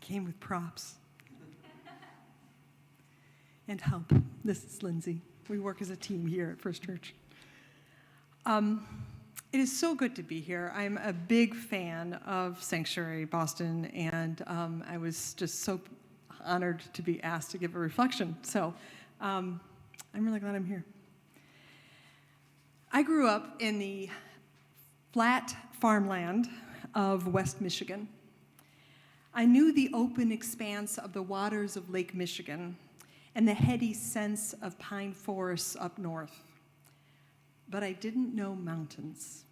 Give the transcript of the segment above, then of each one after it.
came with props and help. This is Lindsay. We work as a team here at First Church. It is so good to be here. I'm a big fan of Sanctuary Boston, and I was just so honored to be asked to give a reflection. So I'm really glad I'm here. I grew up in the flat farmland of West Michigan. I knew the open expanse of the waters of Lake Michigan and the heady sense of pine forests up north. But I didn't know mountains.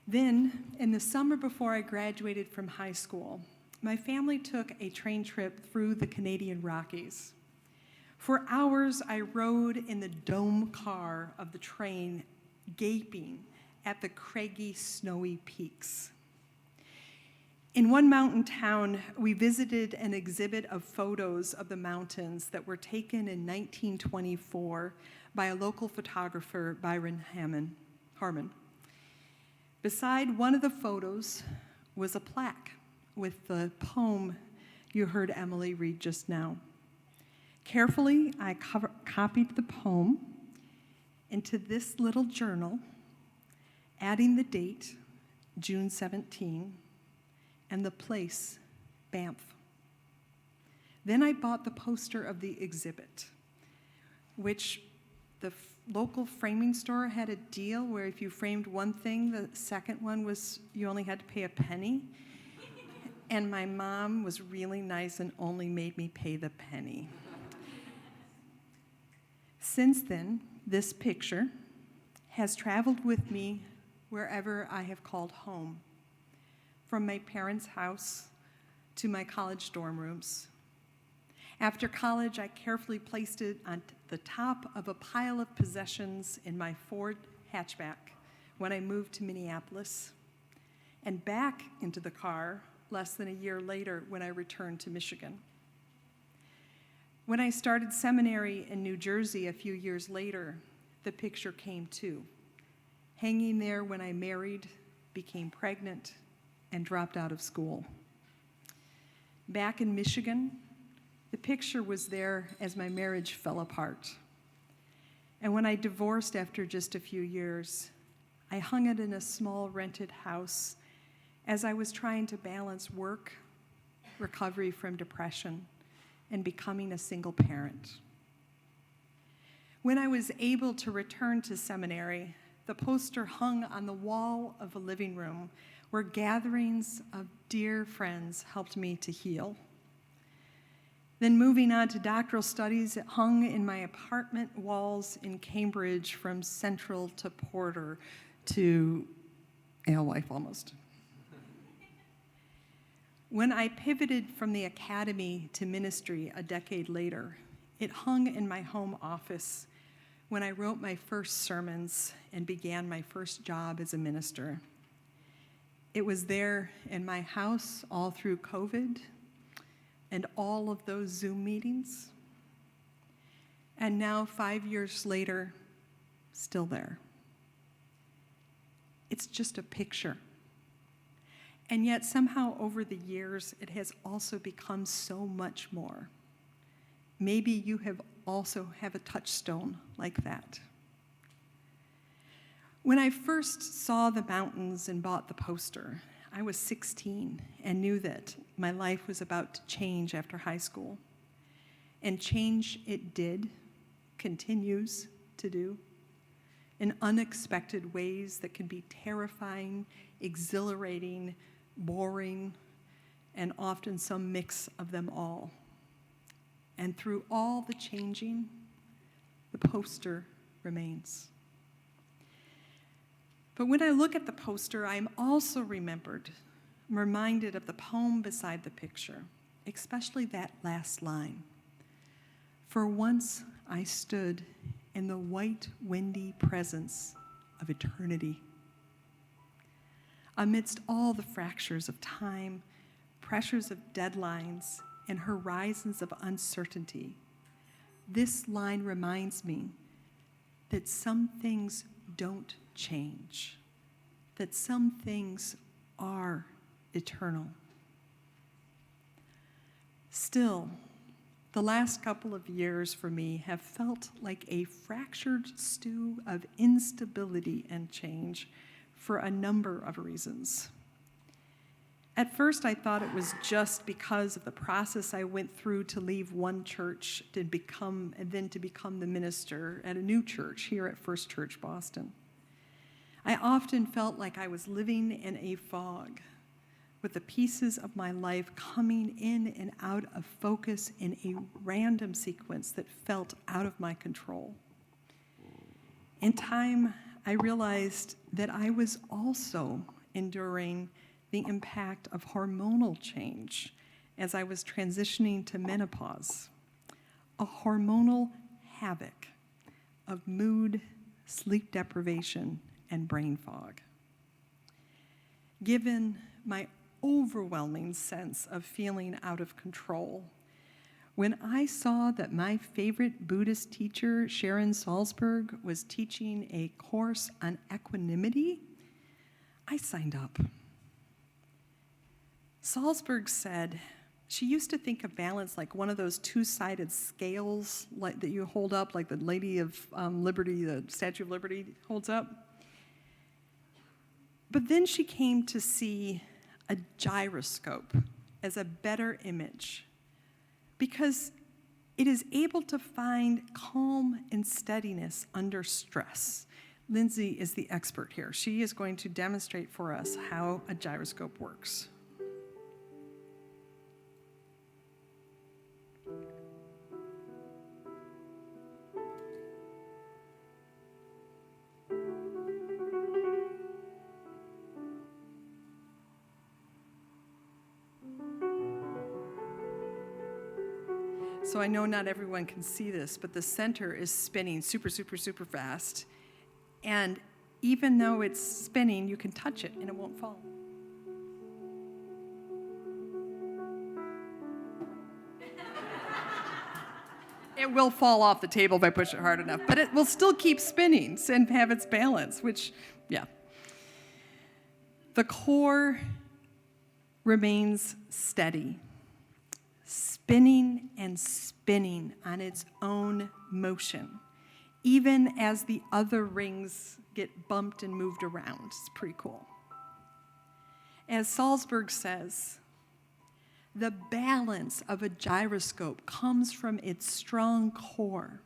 Then, in the summer before I graduated from high school, my family took a train trip through the Canadian Rockies. For hours, I rode in the dome car of the train, gaping at the craggy, snowy peaks. In one mountain town, we visited an exhibit of photos of the mountains that were taken in 1924 by a local photographer, Byron Harmon. Beside one of the photos was a plaque with the poem you heard Emily read just now. Carefully, I copied the poem into this little journal, adding the date, June 17, and the place, Banff. Then I bought the poster of the exhibit, which the local framing store had a deal where if you framed one thing, the second one was you only had to pay a penny. And my mom was really nice and only made me pay the penny. Since then, this picture has traveled with me wherever I have called home, from my parents' house to my college dorm rooms. After college, I carefully placed it on the top of a pile of possessions in my Ford hatchback when I moved to Minneapolis, and back into the car less than a year later when I returned to Michigan. When I started seminary in New Jersey a few years later, the picture came too, hanging there when I married, became pregnant, and dropped out of school. Back in Michigan, the picture was there as my marriage fell apart. And when I divorced after just a few years, I hung it in a small rented house as I was trying to balance work, recovery from depression, and becoming a single parent. When I was able to return to seminary, the poster hung on the wall of a living room where gatherings of dear friends helped me to heal. Then moving on to doctoral studies, it hung in my apartment walls in Cambridge from Central to Porter to Alewife almost. When I pivoted from the academy to ministry a decade later, it hung in my home office when I wrote my first sermons and began my first job as a minister. It was there in my house all through COVID and all of those Zoom meetings. And now, 5 years later, still there. It's just a picture. And yet somehow over the years, it has also become so much more. Maybe you also have a touchstone like that. When I first saw the mountains and bought the poster, I was 16 and knew that my life was about to change after high school. And change it did, continues to do, in unexpected ways that can be terrifying, exhilarating, boring, and often some mix of them all. And through all the changing, the poster remains. But when I look at the poster, I am also reminded of the poem beside the picture, especially that last line. For once I stood in the white, windy presence of eternity. Amidst all the fractures of time, pressures of deadlines, and horizons of uncertainty, this line reminds me that some things don't change, that some things are eternal. Still, the last couple of years for me have felt like a fractured stew of instability and change for a number of reasons. At first, I thought it was just because of the process I went through to leave one church and then to become the minister at a new church here at First Church Boston. I often felt like I was living in a fog, with the pieces of my life coming in and out of focus in a random sequence that felt out of my control. In time, I realized that I was also enduring the impact of hormonal change as I was transitioning to menopause, a hormonal havoc of mood, sleep deprivation, and brain fog. Given my overwhelming sense of feeling out of control, when I saw that my favorite Buddhist teacher, Sharon Salzberg, was teaching a course on equanimity, I signed up. Salzberg said she used to think of balance like one of those two-sided scales that you hold up, like the Lady of Liberty, the Statue of Liberty holds up. But then she came to see a gyroscope as a better image because it is able to find calm and steadiness under stress. Lindsay is the expert here. She is going to demonstrate for us how a gyroscope works. So I know not everyone can see this, but the center is spinning super, super, super fast. And even though it's spinning, you can touch it and it won't fall. It will fall off the table if I push it hard enough, but it will still keep spinning and have its balance, which, yeah. The core remains steady, spinning and spinning on its own motion, even as the other rings get bumped and moved around. It's pretty cool. As Salzberg says, the balance of a gyroscope comes from its strong core,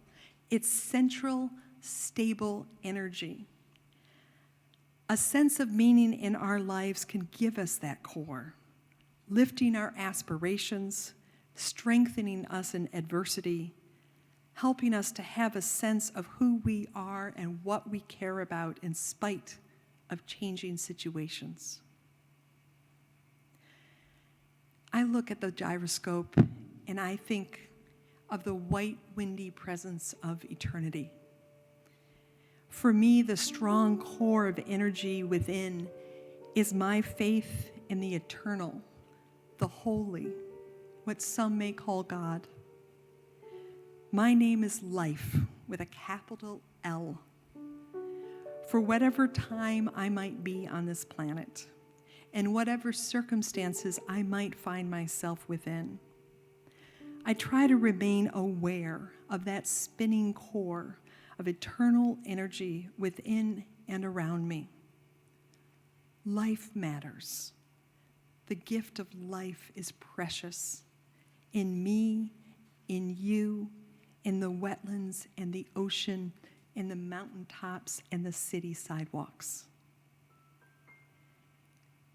its central, stable energy. A sense of meaning in our lives can give us that core, lifting our aspirations, strengthening us in adversity, helping us to have a sense of who we are and what we care about in spite of changing situations. I look at the gyroscope and I think of the white, windy presence of eternity. For me, the strong core of energy within is my faith in the eternal, the holy, what some may call God. My name is life with a capital L. For whatever time I might be on this planet, and whatever circumstances I might find myself within, I try to remain aware of that spinning core of eternal energy within and around me. Life matters. The gift of life is precious. In me, in you, in the wetlands and the ocean, in the mountaintops and the city sidewalks.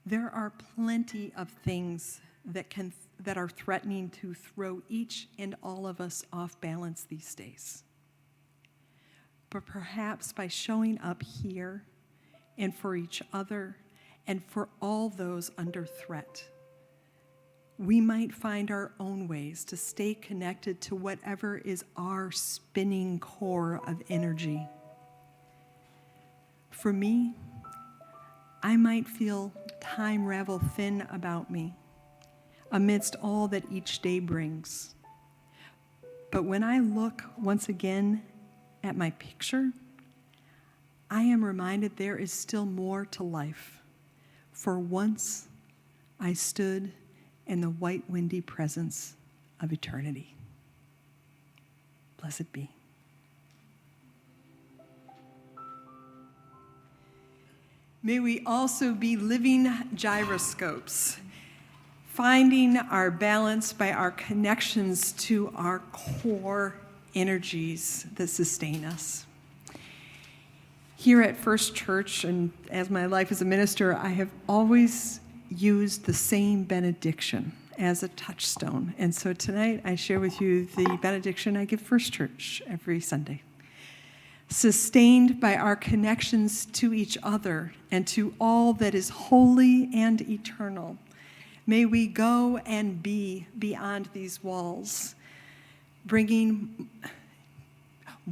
There are plenty of things that are threatening to throw each and all of us off balance these days. But perhaps by showing up here and for each other and for all those under threat, we might find our own ways to stay connected to whatever is our spinning core of energy. For me, I might feel time ravel thin about me amidst all that each day brings. But when I look once again at my picture, I am reminded there is still more to life. For once, I stood in the white, windy presence of eternity. Blessed be. May we also be living gyroscopes, finding our balance by our connections to our core energies that sustain us. Here at First Church, and as my life as a minister, I have always used the same benediction as a touchstone. And so tonight I share with you the benediction I give First Church every Sunday. Sustained by our connections to each other and to all that is holy and eternal, may we go and be beyond these walls,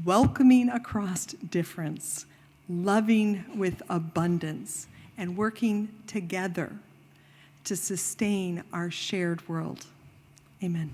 welcoming across difference, loving with abundance, and working together to sustain our shared world. Amen.